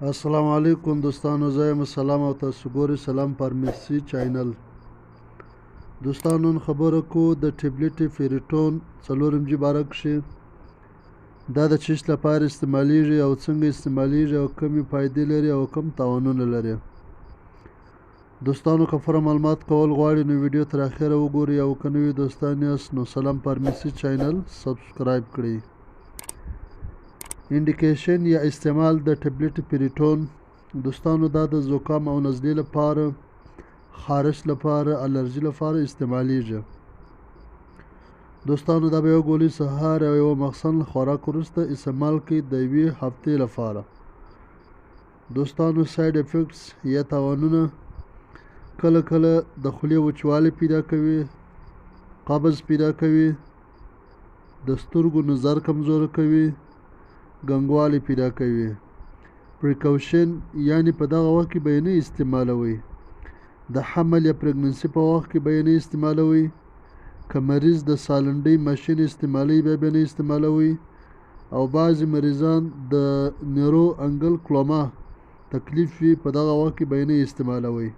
السلام علیکم دوستانو، زه یم سلام او تاسو ګورئ سلام فارمیسي چینل. دوستانو نن خبره کوو د ټیبلټ پیریټون 4 mg باره کښې. دا د چیش لپاره استعمالیږي او څنګه استعمالیږي او کومې فایدې لري او کوم تاوانونه لري. دوستانو که پوره معلومات کول غواړئ نو ویډیو تر اخره وګورئ او که نوي دوستان یاست نو سلام فارمیسي چینل سبسکرایب کړئ. انډیکیشن یا استعمال د ټیبلټ پیریټون. دوستانو دا د زکام او نزلې لپاره، خارش لپاره، الرجي لپاره استعمالیږي. دوستانو دا به یو ګولۍ سهار او یو مخصن خواراک وروسته استعمال کړئ د 1 هفتې لپاره. دوستانو ساید افیکټس یا تاوانونه: کله کله د خولې وچوالی پیدا کوي، قبض پیدا کوي، د سترګو نظر کمزوری کوي، ګنګوالی پیدا کوي. پریکوشن یعنی په دغه وخت کې به یې نه استعمالوئ. د حمل یا پریګننسي په وخت کې به یې نه استعمالوئ. که مریض د سالنډۍ ماشین استعمالوي بیا به نه استعمالوئ. او بعضې مریضان د نیرو انګل کلوما تکلیف وي په دغه وخت کې به یې نه استعمالوئ.